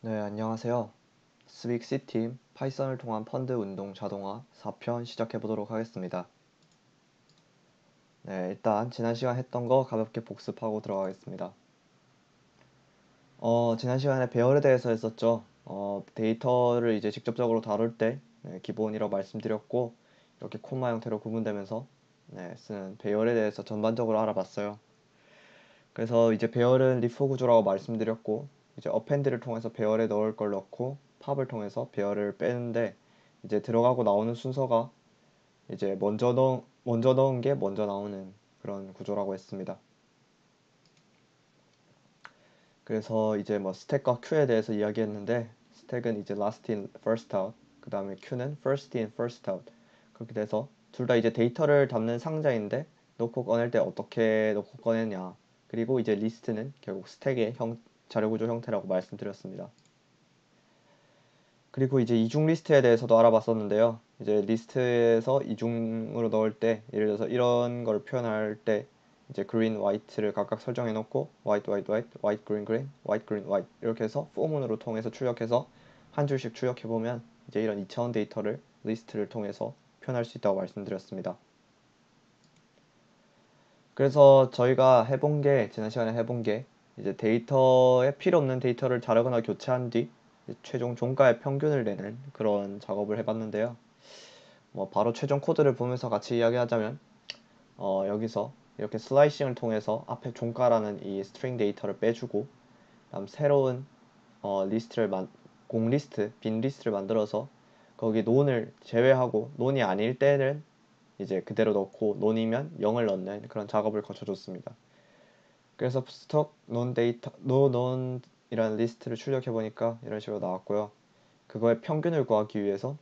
네, 안녕하세요. 스빅 C팀 파이썬을 통한 펀드 운동 자동화 4편 시작해 보도록 하겠습니다. 네, 일단 지난 시간 했던 거 가볍게 복습하고 들어가겠습니다. 지난 시간에 배열에 대해서 했었죠. 데이터를 이제 직접적으로 다룰 때 기본이라고 말씀드렸고 이렇게 콤마 형태로 구분되면서 쓰는 배열에 대해서 전반적으로 알아봤어요. 그래서 이제 배열은 리포 구조라고 말씀드렸고 이제 어펜드를 통해서 배열에 넣을 걸 넣고 팝을 통해서 배열을 빼는데 이제 들어가고 나오는 순서가 이제 먼저 넣은 게 먼저 나오는 그런 구조라고 했습니다. 그래서 이제 뭐 스택과 큐에 대해서 이야기했는데 스택은 이제 last in first out, 그 다음에 큐는 first in first out. 그렇게 돼서 둘 다 이제 데이터를 담는 상자인데 놓고 꺼낼 때 어떻게 놓고 꺼내냐. 그리고 이제 리스트는 결국 스택의 자료 구조 형태라고 말씀드렸습니다. 그리고 이제 이중 리스트에 대해서도 알아봤었는데요. 이제 리스트에서 이중으로 넣을 때 예를 들어서 이런 걸 표현할 때 이제 green, white를 각각 설정해 놓고 white, white, white, white, green, green, white, green, white 이렇게 해서 포문으로 통해서 출력해서 한 줄씩 출력해 보면 이제 이런 2차원 데이터를 리스트를 통해서 표현할 수 있다고 말씀드렸습니다. 그래서 저희가 해본 게 지난 시간에 해본 게 이제 데이터에 필요 없는 데이터를 자르거나 교체한 뒤 최종 종가의 평균을 내는 그런 작업을 해봤는데요. 뭐 바로 최종 코드를 보면서 같이 이야기하자면 여기서 이렇게 슬라이싱을 통해서 앞에 종가라는 이 스트링 데이터를 빼주고 다음 새로운 공 리스트, 빈 리스트를 만들어서 거기 논을 제외하고 논이 아닐 때는 이제 그대로 넣고 논이면 0을 넣는 그런 작업을 거쳐줬습니다. 그래서 스톡 논 데이터 논이라는 리스트를 출력해 보니까 이런 식으로 나왔고요. 그거의 평균을 구하기 위해서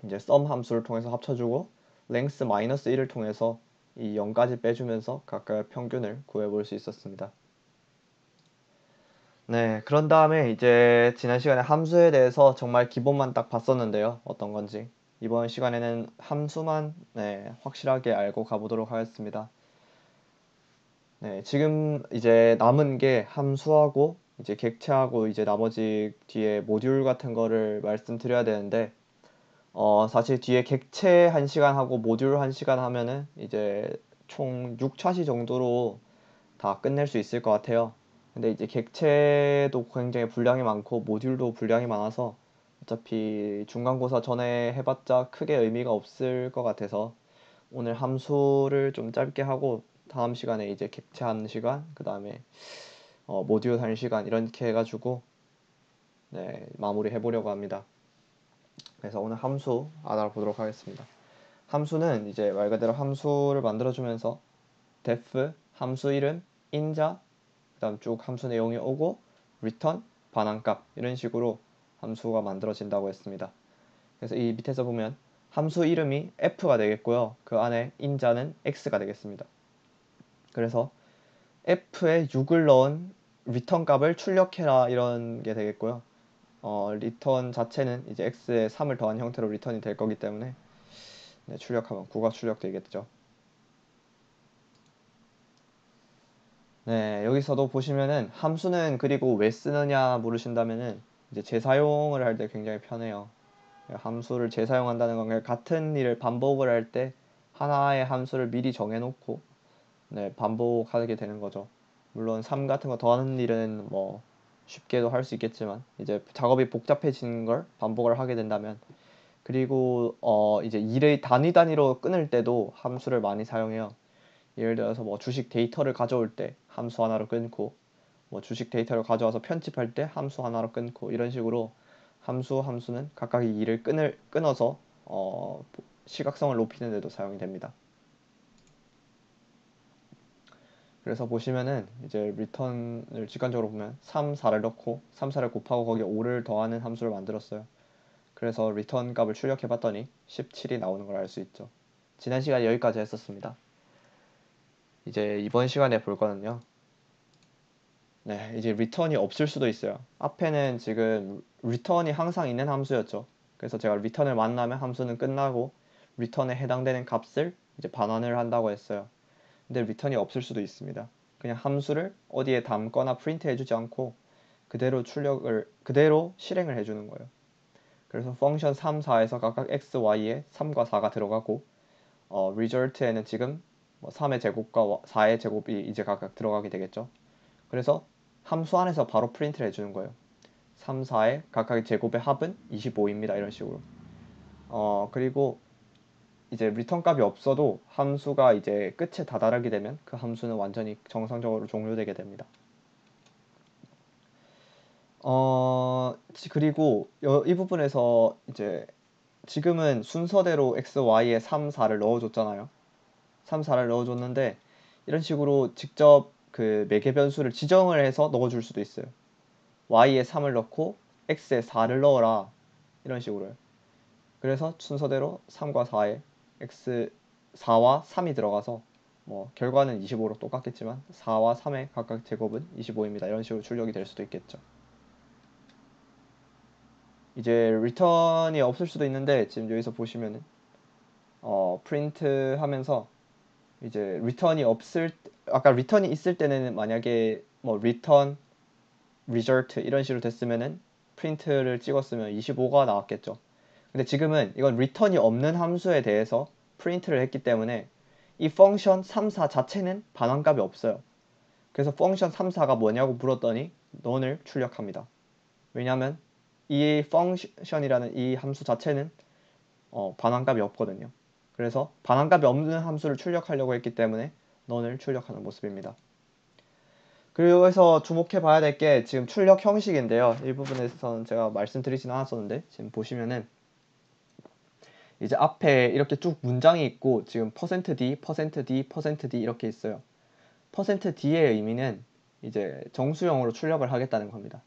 이제 sum 함수를 통해서 합쳐주고 length -1을 통해서 이 0까지 빼주면서 각각의 평균을 구해볼 수 있었습니다. 네, 그런 다음에 이제 지난 시간에 함수에 대해서 정말 기본만 딱 봤었는데요. 어떤 건지. 이번 시간에는 함수만 확실하게 알고 가보도록 하겠습니다. 네, 지금 이제 남은 게 함수하고 이제 객체하고 이제 나머지 뒤에 모듈 같은 거를 말씀드려야 되는데 사실 뒤에 객체 1시간 하고 모듈 1시간 하면은 이제 총 6차시 정도로 다 끝낼 수 있을 것 같아요. 근데 이제 객체도 굉장히 분량이 많고 모듈도 분량이 많아서 어차피 중간고사 전에 해봤자 크게 의미가 없을 것 같아서 오늘 함수를 좀 짧게 하고 다음 시간에 이제 객체 1시간 그 다음에 모듈 1시간 이렇게 해가지고 마무리 해보려고 합니다. 그래서 오늘 함수 알아보도록 하겠습니다. 함수는 이제 말 그대로 함수를 만들어주면서 def, 함수 이름, 인자, 그 다음 쭉 함수 내용이 오고 return, 반환값 이런 식으로 함수가 만들어진다고 했습니다. 그래서 이 밑에서 보면 함수 이름이 f가 되겠고요. 그 안에 인자는 x가 되겠습니다. 그래서 f에 6을 넣은 return 값을 출력해라 이런 게 되겠고요. 리턴 자체는 이제 x에 3을 더한 형태로 리턴이 될 거기 때문에 출력하면 9가 출력되겠죠. 네, 여기서도 보시면은 함수는 그리고 왜 쓰느냐 물으신다면은 이제 재사용을 할 때 굉장히 편해요. 함수를 재사용한다는 건 그냥 같은 일을 반복을 할 때 하나의 함수를 미리 정해놓고 반복하게 되는 거죠. 물론 3 같은 거 더하는 일은 뭐 쉽게도 할 수 있겠지만 이제 작업이 복잡해지는 걸 반복을 하게 된다면 그리고 이제 일의 단위로 끊을 때도 함수를 많이 사용해요. 예를 들어서 뭐 주식 데이터를 가져올 때 함수 하나로 끊고 뭐 주식 데이터를 가져와서 편집할 때 함수 하나로 끊고 이런 식으로 함수는 각각의 일을 끊어서 시각성을 높이는 데도 사용이 됩니다. 그래서 보시면은 이제 리턴을 직관적으로 보면 3, 4를 넣고 3, 4를 곱하고 거기에 5를 더하는 함수를 만들었어요. 그래서 리턴 값을 출력해 봤더니 17이 나오는 걸 알 수 있죠. 지난 시간에 여기까지 했었습니다. 이제 이번 시간에 볼 거는요. 네, 이제 리턴이 없을 수도 있어요. 앞에는 지금 리턴이 항상 있는 함수였죠. 그래서 제가 리턴을 만나면 함수는 끝나고 리턴에 해당되는 값을 이제 반환을 한다고 했어요. 근데 리턴이 없을 수도 있습니다. 그냥 함수를 어디에 담거나 프린트 해주지 않고 그대로 실행을 해주는 거예요. 그래서 펑션 3, 4에서 각각 x, y에 3과 4가 들어가고 result에는 지금 3의 제곱과 4의 제곱이 이제 각각 들어가게 되겠죠. 그래서 함수 안에서 바로 프린트를 해주는 거예요. 3, 4의 각각의 제곱의 합은 25입니다. 이런 식으로. 그리고 이제 리턴 값이 없어도 함수가 이제 끝에 다다르게 되면 그 함수는 완전히 정상적으로 종료되게 됩니다. 그리고 이 부분에서 이제 지금은 순서대로 x, y에 3, 4를 넣어줬잖아요. 3, 4를 넣어줬는데 이런 식으로 직접 그 매개 변수를 지정을 해서 넣어줄 수도 있어요. y에 3을 넣고 x에 4를 넣어라 이런 식으로요. 그래서 순서대로 3과 4에 x 4와 3이 들어가서 결과는 25로 똑같겠지만 4와 3의 각각 제곱은 25입니다. 이런 식으로 출력이 될 수도 있겠죠. 이제 리턴이 없을 수도 있는데 지금 여기서 보시면은 프린트 하면서 이제 아까 리턴이 있을 때는 만약에 리턴 result 이런 식으로 됐으면은 프린트를 찍었으면 25가 나왔겠죠. 근데 지금은 이건 리턴이 없는 함수에 대해서 프린트를 했기 때문에 이 펑션 3, 4 자체는 반환값이 없어요. 그래서 펑션 3, 4가 뭐냐고 물었더니 none을 출력합니다. 왜냐하면 이 펑션이라는 이 함수 자체는 반환값이 없거든요. 그래서 반환값이 없는 함수를 출력하려고 했기 때문에 none을 출력하는 모습입니다. 그리고 해서 주목해 봐야 될 게 지금 출력 형식인데요. 이 부분에서는 제가 말씀드리진 않았었는데 지금 보시면은 이제 앞에 이렇게 쭉 문장이 있고 지금 %d, %d, %d 이렇게 있어요. %d의 의미는 이제 정수형으로 출력을 하겠다는 겁니다.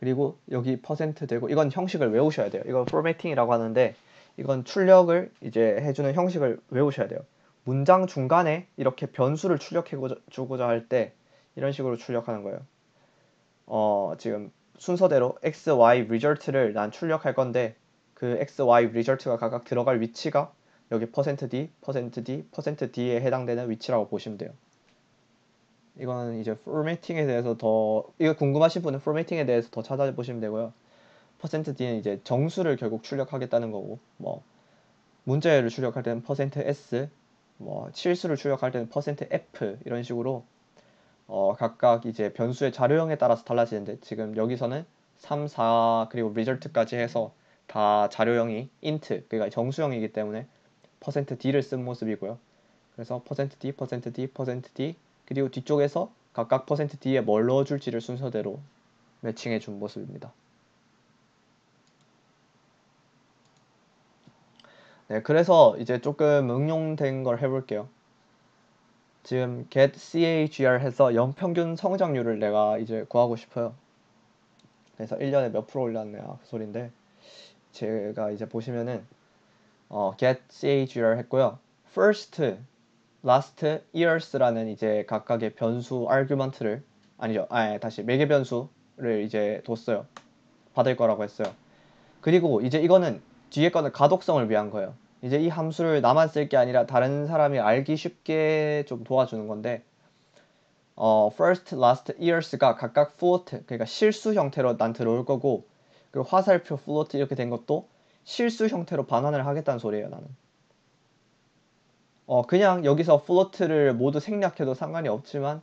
그리고 여기 %되고 이건 형식을 외우셔야 돼요. 이건 포매팅이라고 하는데 이건 출력을 이제 해주는 형식을 외우셔야 돼요. 문장 중간에 이렇게 변수를 출력해 주고자 할 때 이런 식으로 출력하는 거예요. 지금 순서대로 x, y result를 난 출력할 건데 그 x, y result가 각각 들어갈 위치가 여기 %d, %d, %d에 해당되는 위치라고 보시면 돼요. 이거는 이제 포매팅에 대해서 이거 궁금하신 분은 포매팅에 대해서 더 찾아보시면 되고요. %d는 이제 정수를 결국 출력하겠다는 거고 문자열을 출력할 때는 %s, 실수를 출력할 때는 %f 이런 식으로 각각 이제 변수의 자료형에 따라서 달라지는데 지금 여기서는 3, 4 그리고 result까지 해서 다 자료형이 int 그러니까 정수형이기 때문에 %d를 쓴 모습이고요. 그래서 %d, %d, %d 그리고 뒤쪽에서 각각 %d에 뭘 넣어줄지를 순서대로 매칭해 준 모습입니다. 네, 그래서 이제 조금 응용된 걸 해볼게요. 지금 get CAGR 해서 연평균 성장률을 내가 이제 구하고 싶어요. 그래서 1년에 몇 프로 올랐냐 그 소린데 제가 이제 보시면은 get CAGR 했고요. first, last, years라는 이제 각각의 변수 아규먼트를 다시 매개 변수를 이제 뒀어요. 받을 거라고 했어요. 그리고 이제 이거는 뒤에 거는 가독성을 위한 거예요. 이제 이 함수를 나만 쓸 게 아니라 다른 사람이 알기 쉽게 좀 도와주는 건데 first, last, years가 각각 float 그러니까 실수 형태로 난 들어올 거고 그리고 화살표 float 이렇게 된 것도 실수 형태로 반환을 하겠다는 소리예요. 나는 그냥 여기서 float를 모두 생략해도 상관이 없지만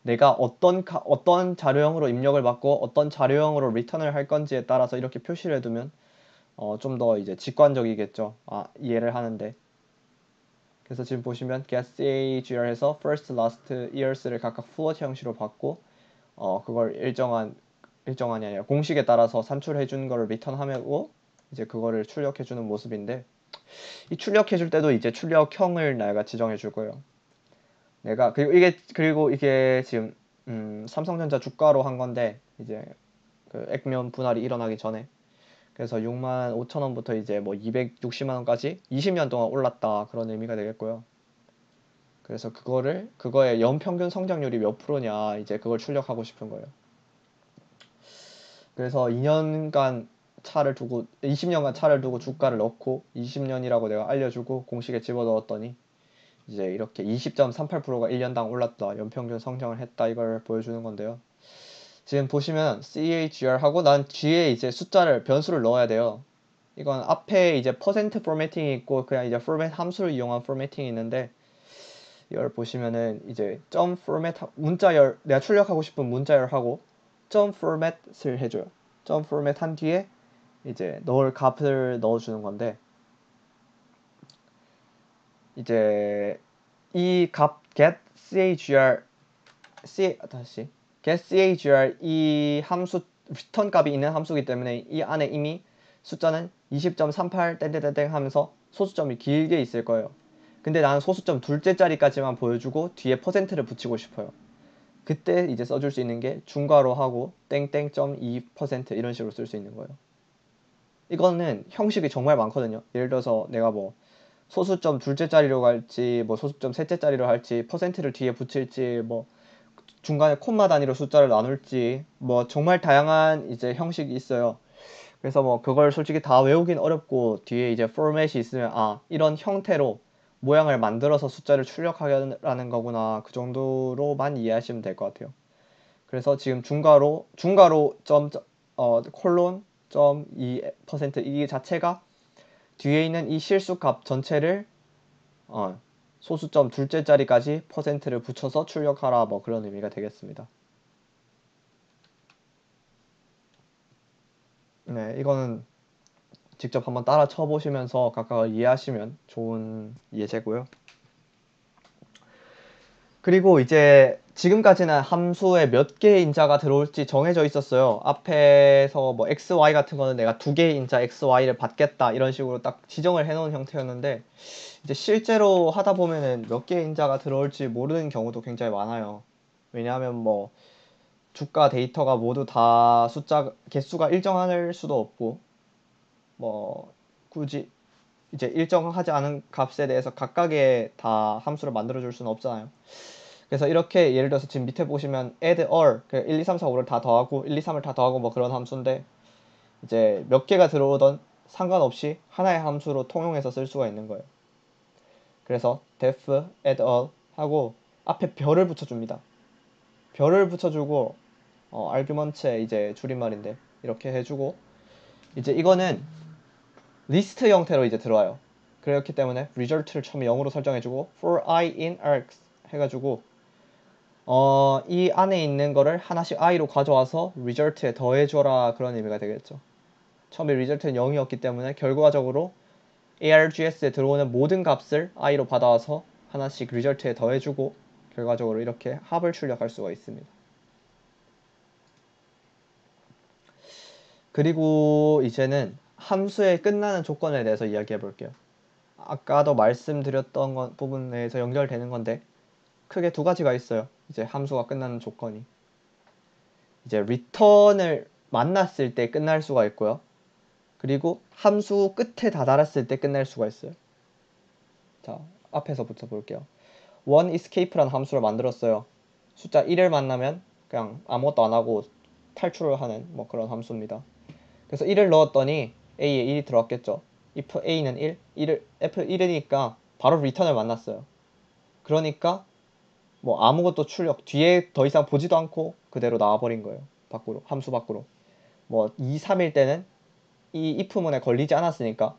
내가 어떤 자료형으로 입력을 받고 어떤 자료형으로 리턴을 할 건지에 따라서 이렇게 표시를 해두면 좀 더 이제 직관적이겠죠. 이해를 하는데. 그래서 지금 보시면 get CAGR에서 first, last, years를 각각 float 형식으로 받고 그걸 일정한이 아니라 공식에 따라서 산출해 준 거를 리턴하고 이제 그거를 출력해 주는 모습인데 이 출력해 줄 때도 이제 출력형을 내가 지정해 줄 거예요. 그리고 이게 지금 삼성전자 주가로 한 건데 이제 그 액면 분할이 일어나기 전에 그래서 65,000원부터 이제 260만원까지 20년 동안 올랐다 그런 의미가 되겠고요. 그래서 그거의 연평균 성장률이 몇 프로냐 이제 그걸 출력하고 싶은 거예요. 그래서 20년간 차를 두고 주가를 넣고 20년이라고 내가 알려주고 공식에 집어넣었더니 이제 이렇게 20.38%가 1년당 올랐다 연평균 성장을 했다 이걸 보여주는 건데요. 지금 보시면 CHR 하고 난 뒤에 이제 숫자를 변수를 넣어야 돼요. 이건 앞에 이제 퍼센트 포매팅이 있고 그냥 이제 포맷 함수를 이용한 포매팅이 있는데 이걸 보시면은 이제 점 포맷 문자열 내가 출력하고 싶은 문자열하고 점 포맷을 해줘요. 점 포맷 한 뒤에 이제 넣을 값을 넣어주는 건데 이제 이 값 get chr 다시 get chr 이 함수 리턴 값이 있는 함수이기 때문에 이 안에 이미 숫자는 20.38 땡땡땡땡 하면서 소수점이 길게 있을 거예요. 근데 나는 소수점 둘째 자리까지만 보여주고 뒤에 퍼센트를 붙이고 싶어요. 그때 이제 써줄 수 있는 게 중괄호 하고 땡땡.2% 이런 식으로 쓸 수 있는 거예요. 이거는 형식이 정말 많거든요. 예를 들어서 내가 뭐 소수점 둘째 자리로 갈지 뭐 소수점 셋째 자리로 할지 퍼센트를 뒤에 붙일지 뭐 중간에 콤마 단위로 숫자를 나눌지 뭐 정말 다양한 이제 형식이 있어요. 그래서 뭐 그걸 솔직히 다 외우긴 어렵고 뒤에 이제 포맷이 있으면 아 이런 형태로 모양을 만들어서 숫자를 출력하라는 거구나 그 정도로만 이해하시면 될 것 같아요. 그래서 지금 중괄호 점 콜론 점 2% 이 자체가 뒤에 있는 이 실수값 전체를 소수점 둘째 자리까지 퍼센트를 붙여서 출력하라 뭐 그런 의미가 되겠습니다. 네, 이거는 직접 한번 따라 쳐보시면서 각각을 이해하시면 좋은 예제고요. 그리고 이제 지금까지는 함수에 몇 개의 인자가 들어올지 정해져 있었어요. 앞에서 뭐 x, y 같은 거는 내가 두 개의 인자 x, y를 받겠다 이런 식으로 딱 지정을 해놓은 형태였는데 이제 실제로 하다 보면은 몇 개의 인자가 들어올지 모르는 경우도 굉장히 많아요. 왜냐하면 뭐 주가 데이터가 모두 다 숫자 개수가 일정할 수도 없고 뭐 굳이 이제 일정하지 않은 값에 대해서 각각의 다 함수를 만들어 줄 수는 없잖아요. 그래서 이렇게 예를 들어서 지금 밑에 보시면 add all 1, 2, 3, 4, 5를 다 더하고 1, 2, 3을 다 더하고 뭐 그런 함수인데 이제 몇 개가 들어오던 상관없이 하나의 함수로 통용해서 쓸 수가 있는 거예요. 그래서 def add all 하고 앞에 별을 붙여줍니다. 별을 붙여주고 argument의 이제 줄임말인데 이렇게 해주고 이제 이거는 리스트 형태로 이제 들어와요. 그렇기 때문에 result를 처음에 0으로 설정해주고 for I in args 해가지고 이 안에 있는 거를 하나씩 i로 가져와서 result에 더해줘라 그런 의미가 되겠죠. 처음에 result는 0이었기 때문에 결과적으로 args에 들어오는 모든 값을 i로 받아와서 하나씩 result에 더해주고 결과적으로 이렇게 합을 출력할 수가 있습니다. 그리고 이제는 함수의 끝나는 조건에 대해서 이야기해 볼게요. 아까도 말씀드렸던 부분에서 연결되는 건데 크게 두 가지가 있어요. 이제 함수가 끝나는 조건이 이제 return을 만났을 때 끝날 수가 있고요. 그리고 함수 끝에 다다랐을 때 끝날 수가 있어요. 자, 앞에서부터 볼게요. one escape라는 함수를 만들었어요. 숫자 1을 만나면 그냥 아무것도 안 하고 탈출을 하는 뭐 그런 함수입니다. 그래서 1을 넣었더니 A에 1이 들어왔겠죠. if A는 1, F1이니까 바로 return을 만났어요. 그러니까 뭐 아무것도 출력 뒤에 더 이상 보지도 않고 그대로 나와버린 거예요. 밖으로 함수 밖으로. 뭐 2, 3일 때는 이 if문에 걸리지 않았으니까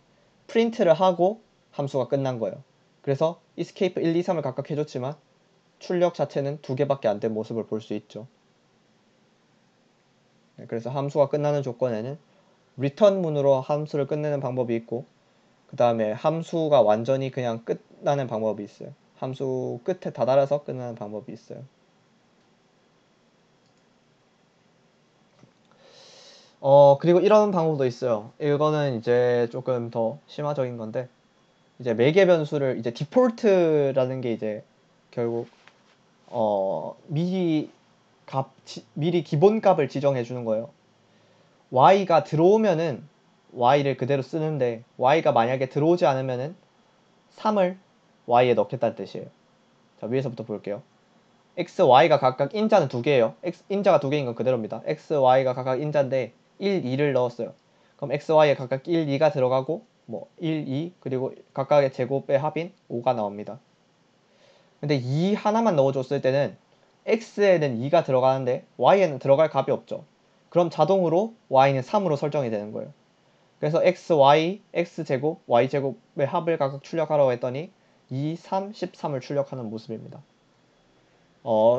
프린트를 하고 함수가 끝난 거예요. 그래서 escape 1, 2, 3을 각각 해줬지만 출력 자체는 두 개밖에 안 된 모습을 볼 수 있죠. 네, 그래서 함수가 끝나는 조건에는 return문으로 함수를 끝내는 방법이 있고 그 다음에 함수가 완전히 그냥 끝나는 방법이 있어요. 함수 끝에 다다라서 끝나는 방법이 있어요. 그리고 이런 방법도 있어요. 이거는 이제 조금 더 심화적인 건데 이제 매개 변수를 이제 디폴트라는 게 이제 결국 미리 기본 값을 지정해 주는 거예요. y가 들어오면은 y를 그대로 쓰는데 y가 만약에 들어오지 않으면은 3을 y에 넣겠다는 뜻이에요. 자, 위에서부터 볼게요. x, y가 각각 인자는 두 개예요. 인자가 두 개인 건 그대로입니다. x, y가 각각 인자인데 1, 2를 넣었어요. 그럼 x, y에 각각 1, 2가 들어가고 뭐 1, 2 그리고 각각의 제곱의 합인 5가 나옵니다. 근데 2 하나만 넣어줬을 때는 x에는 2가 들어가는데 y에는 들어갈 값이 없죠. 그럼 자동으로 y는 3으로 설정이 되는 거예요. 그래서 x, y, x제곱, y제곱의 합을 각각 출력하라고 했더니 2, 3, 13을 출력하는 모습입니다.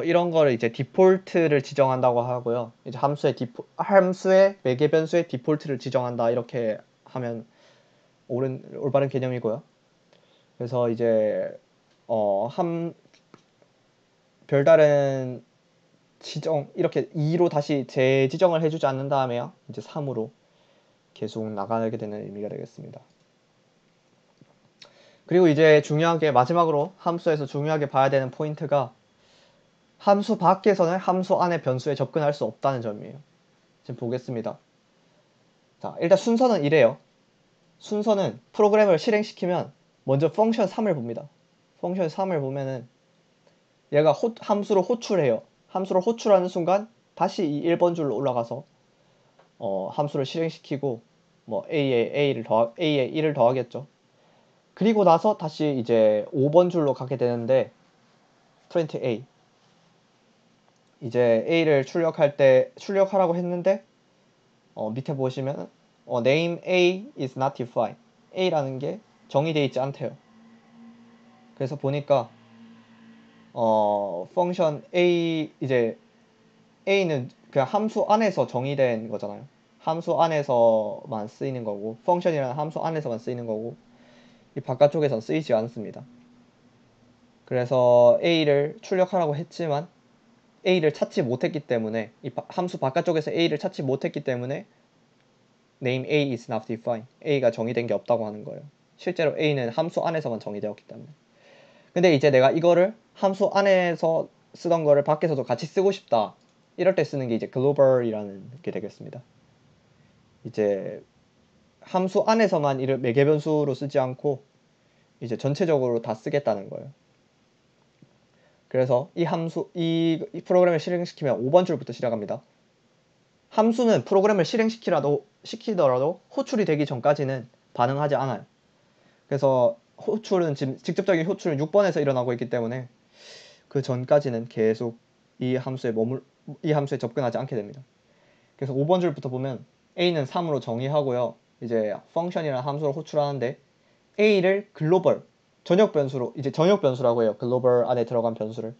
이런 거를 이제 디폴트를 지정한다고 하고요. 이제 함수의 매개 변수의 디폴트를 지정한다 이렇게 하면 올바른 개념이고요. 그래서 이제 별다른 지정 이렇게 2로 다시 재지정을 해주지 않는 다음에요. 이제 3으로 계속 나가게 되는 의미가 되겠습니다. 그리고 이제 중요하게 마지막으로 함수에서 중요하게 봐야 되는 포인트가 함수 밖에서는 함수 안의 변수에 접근할 수 없다는 점이에요. 지금 보겠습니다. 자, 일단 순서는 이래요. 순서는 프로그램을 실행시키면 먼저 펑션 3을 봅니다. 펑션 3을 보면은 얘가 함수를 호출해요. 함수를 호출하는 순간 다시 이 1번 줄로 올라가서 함수를 실행시키고 뭐 A에 1을 더하겠죠. 그리고 나서 다시 이제 5번 줄로 가게 되는데 print A 이제 A를 출력하라고 했는데 밑에 보시면 name A is not defined A라는 게 정의되어 있지 않대요. 그래서 보니까 펑션 A 이제 A는 그냥 함수 안에서 정의된 거잖아요. 함수 안에서만 쓰이는 거고 펑션이라는 함수 안에서만 쓰이는 거고 이 바깥쪽에선 쓰이지 않습니다. 그래서 A를 출력하라고 했지만 A를 찾지 못했기 때문에 이 함수 바깥쪽에서 A를 찾지 못했기 때문에 name A is not defined A가 정의된 게 없다고 하는 거예요. 실제로 A는 함수 안에서만 정의되었기 때문에. 근데 이제 내가 이거를 함수 안에서 쓰던 거를 밖에서도 같이 쓰고 싶다. 이럴 때 쓰는 게 이제 global이라는 게 되겠습니다. 이제 함수 안에서만 이를 매개 변수로 쓰지 않고 이제 전체적으로 다 쓰겠다는 거예요. 그래서 이 프로그램을 실행시키면 5번 줄부터 시작합니다. 함수는 프로그램을 시키더라도 호출이 되기 전까지는 반응하지 않아요. 그래서 호출은 지금 직접적인 호출은 6번에서 일어나고 있기 때문에 그 전까지는 계속 이 함수에 접근하지 않게 됩니다. 그래서 5번 줄부터 보면 A는 3으로 정의하고요. 이제 펑션이라는 함수를 호출하는데 A를 글로벌 전역 변수라고 해요. 글로벌 안에 들어간 변수를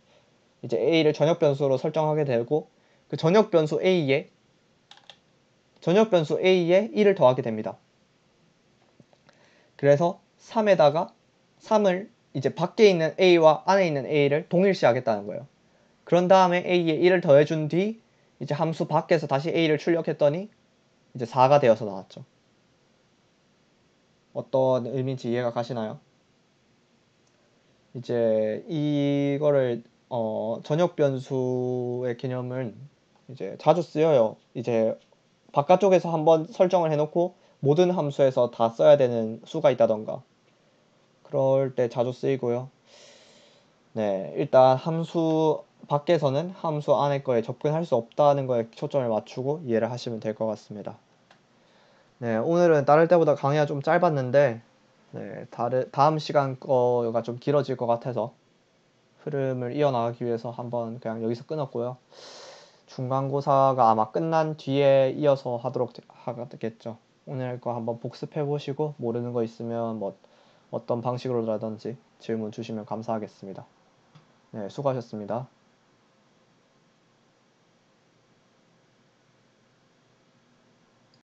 이제 A를 전역 변수로 설정하게 되고 그 전역 변수 A에 1을 더하게 됩니다. 그래서 3을 이제 밖에 있는 A와 안에 있는 A를 동일시하겠다는 거예요. 그런 다음에 A에 1을 더해준 뒤 이제 함수 밖에서 다시 A를 출력했더니 이제 4가 되어서 나왔죠. 어떤 의미인지 이해가 가시나요? 이제 이거를 전역 변수의 개념은 이제 자주 쓰여요. 이제 바깥쪽에서 한번 설정을 해놓고 모든 함수에서 다 써야 되는 수가 있다던가 그럴 때 자주 쓰이고요. 네, 일단 함수 밖에서는 함수 안에 거에 접근할 수 없다는 거에 초점을 맞추고 이해를 하시면 될 것 같습니다. 네, 오늘은 다를 때보다 강의가 좀 짧았는데 네, 다음 시간 거가 좀 길어질 것 같아서 흐름을 이어나가기 위해서 한번 그냥 여기서 끊었고요. 중간고사가 아마 끝난 뒤에 이어서 하도록 하겠죠. 오늘 거 한번 복습해 보시고 모르는 거 있으면 뭐 어떤 방식으로라든지 질문 주시면 감사하겠습니다. 네, 수고하셨습니다.